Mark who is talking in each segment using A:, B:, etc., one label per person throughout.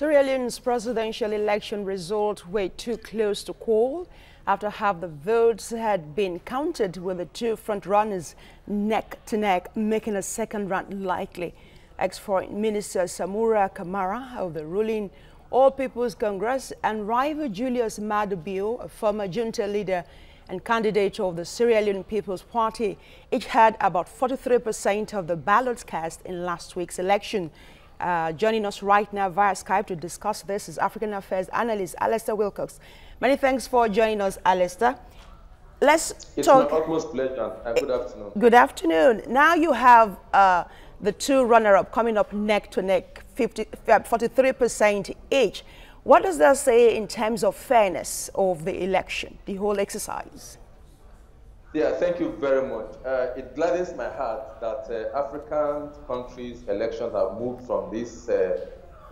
A: Sierra Leone's presidential election results were too close to call after half the votes had been counted, with the two front-runners neck to neck, making a second round likely. Ex-Foreign Minister Samura Kamara of the ruling All People's Congress and rival Julius Maadu Bio, a former junta leader and candidate of the Sierra Leone People's Party, each had about 43% of the ballots cast in last week's election. Joining us right now via Skype to discuss this is African Affairs analyst Alesta Wilcox. Many thanks for joining us, Alesta.
B: It's my utmost pleasure. Good afternoon.
A: Good afternoon. Now you have the two runner-up coming up neck to neck, 43% each. What does that say in terms of fairness of the election, the whole exercise?
B: Yeah, thank you very much. It gladdens my heart that African countries' elections have moved from these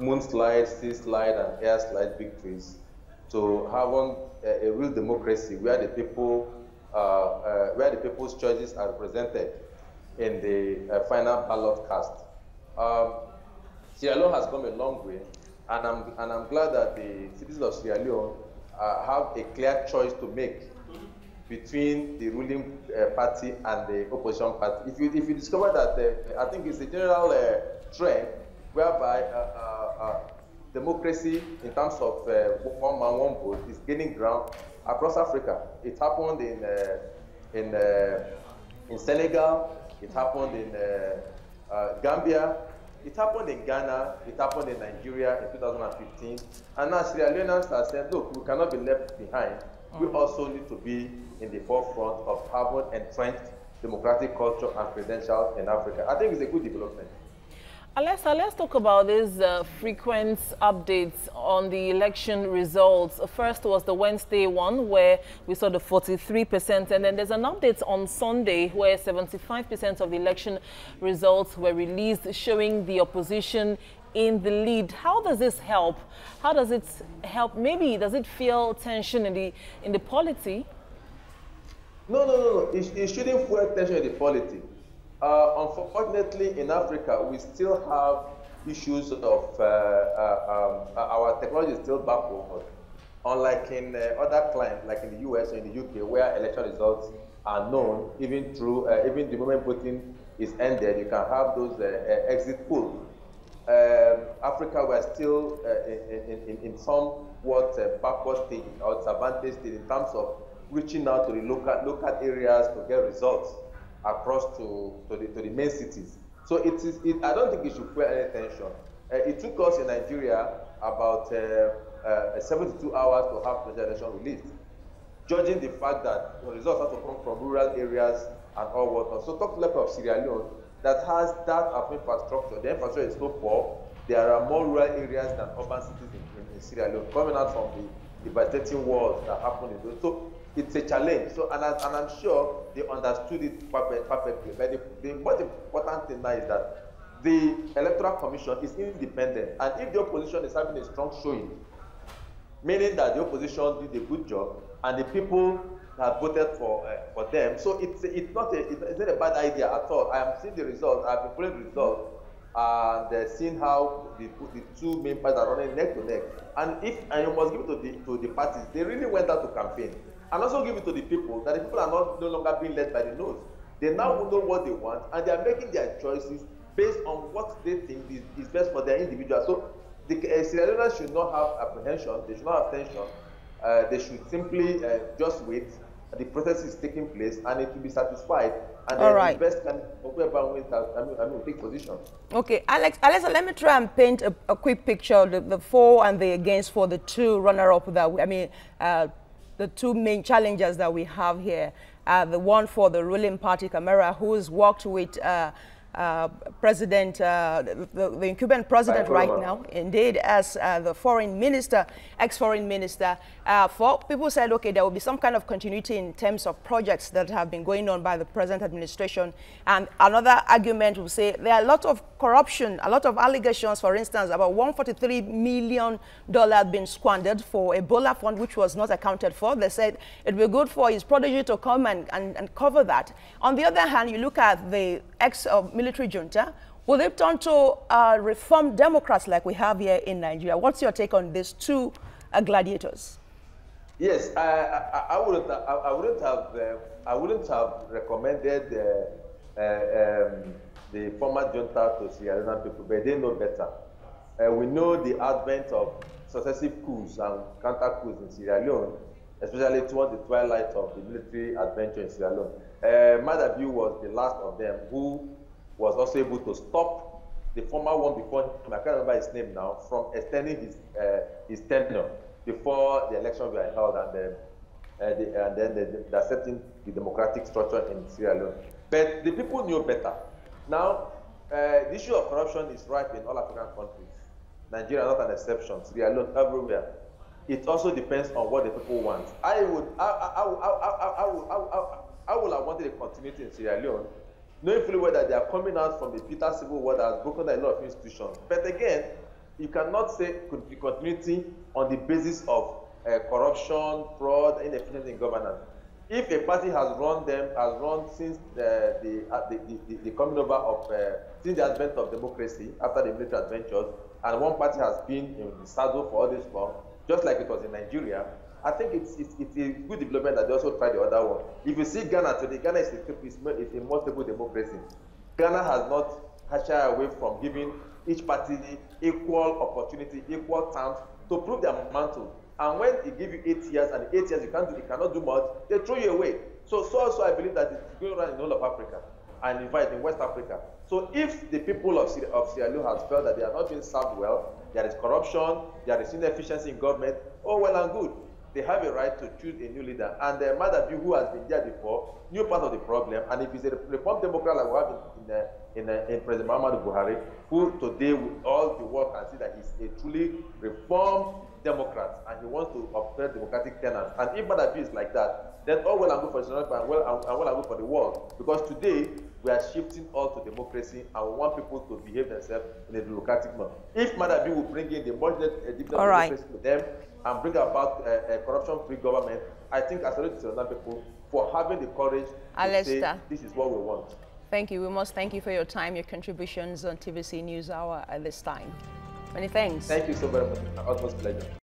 B: moonslide, sea slide, and air slide victories to having a real democracy where the people, where the people's choices are represented in the final ballot cast. Sierra Leone has come a long way, and I'm glad that the citizens of Sierra Leone have a clear choice to make between the ruling party and the opposition party. If you discover that, I think it's a general trend whereby democracy in terms of one man, one vote is gaining ground across Africa. It happened in Senegal, it happened in Gambia, it happened in Ghana, it happened in Nigeria in 2015, and now Sierra Leoneans have said, look, we cannot be left behind. We also need to be in the forefront of having entrenched democratic culture and credentials in Africa. I think it's a good development.
C: Alesta, let's talk about these frequent updates on the election results. First was the Wednesday one, where we saw the 43%, and then there's an update on Sunday where 75% of the election results were released, showing the opposition in the lead. How does this help? How does it help? Maybe does it feel tension in the polity?
B: No. It shouldn't feel tension in the polity. Unfortunately, in Africa, we still have issues of our technology is still backward. Unlike in other climes, like in the US or in the UK, where election results are known, even through even the moment voting is ended, you can have those exit polls. Africa, we're still in somewhat backward stage or disadvantaged stage in terms of reaching out to the local areas to get results across to the main cities. So I don't think it should feel any tension. It took us in Nigeria about 72 hours to have the election released, judging the fact that the results have to come from rural areas and all whatnot. So talk less of Sierra Leone that has that infrastructure. The infrastructure is so poor. There are more rural areas than urban cities in Sierra Leone, coming out from the devastating wars that happened in those. So it's a challenge. So and I'm sure they understood it perfectly. But the most important thing now is that the Electoral Commission is independent, and if the opposition is having a strong showing, meaning that the opposition did a good job and the people have voted for them, so it's not a bad idea at all. I am seeing the results. I've been following the results and seeing how the two main parties are running neck to neck. And you must give it to the parties. They really went out to campaign, and also give it to the people that the people are no longer being led by the nose. They now know what they want, and they are making their choices based on what they think is best for their individual. So the Sierra Leoneans should not have apprehension. They should not have tension. They should simply just wait. The process is taking place, and it will be satisfied, and then the best can whoever wins will take position.
A: Okay, Alesta, let me try and paint a quick picture of the for and the against for the two runner-up that the two main challengers that we have here. The one for the ruling party, Kamara, who's worked with President, the incumbent president right now, indeed, as the foreign minister, ex-foreign minister. For people said, okay, there will be some kind of continuity in terms of projects that have been going on by the present administration. And another argument will say there are a lot of corruption, a lot of allegations, for instance, about $143 million being squandered for Ebola fund, which was not accounted for. They said it would be good for his protege to come and cover that. On the other hand, you look at the ex-military junta, Will they turn to reform Democrats like we have here in Nigeria? What's your take on these two gladiators?
B: Yes, I wouldn't have recommended the former junta to Sierra Leone people, but they know better. We know the advent of successive coups and counter coups in Sierra Leone, especially towards the twilight of the military adventure in Sierra Leone. Madabi was the last of them who was also able to stop the former one before him, I can't remember his name now, from extending his tenure before the elections were held, and then the accepting the democratic structure in Sierra Leone. But the people knew better. Now, the issue of corruption is rife in all African countries. Nigeria not an exception. Sierra Leone, everywhere. It also depends on what the people want. I would have wanted a continuity in Sierra Leone, knowing fully well that they are coming out from the bitter civil war that has broken down a lot of institutions. But again, you cannot say continuity on the basis of corruption, fraud, inefficiency in governance. If a party has run since the coming over of, since the advent of democracy after the military adventures, and one party has been in the saddle for all this long, just like it was in Nigeria, I think it's a good development that they also try the other one. If you see Ghana today, Ghana is a more stable democracy. Ghana has not shied away from giving each party equal opportunity, equal terms to prove their mantle. And when they give you 8 years, and 8 years you cannot do much, they throw you away. So also I believe that it's going around in all of Africa, and in fact in West Africa. So if the people of Sierra Leone has felt that they are not being served well, there is corruption, there is inefficiency in government, oh well and good. They have a right to choose a new leader. And Madabi, who has been there before, knew part of the problem. And if he's a reform Democrat like we have in President Muhammadu Buhari, who today with all the work can see that he's a truly reformed Democrat and he wants to uphold democratic tenets. And if Madabi is like that, then all well and good for Sierra Leone and well and good for the world. Because today we are shifting all to democracy and we want people to behave themselves in a democratic manner. If Madabi will bring in the much-needed democracy to them and bring about a corruption-free government, I think I salute the people for having the courage to say this is what we want.
A: Thank you. We must thank you for your time, your contributions on TVC News Hour at this time. Many thanks.
B: Thank you so very much. My utmost pleasure.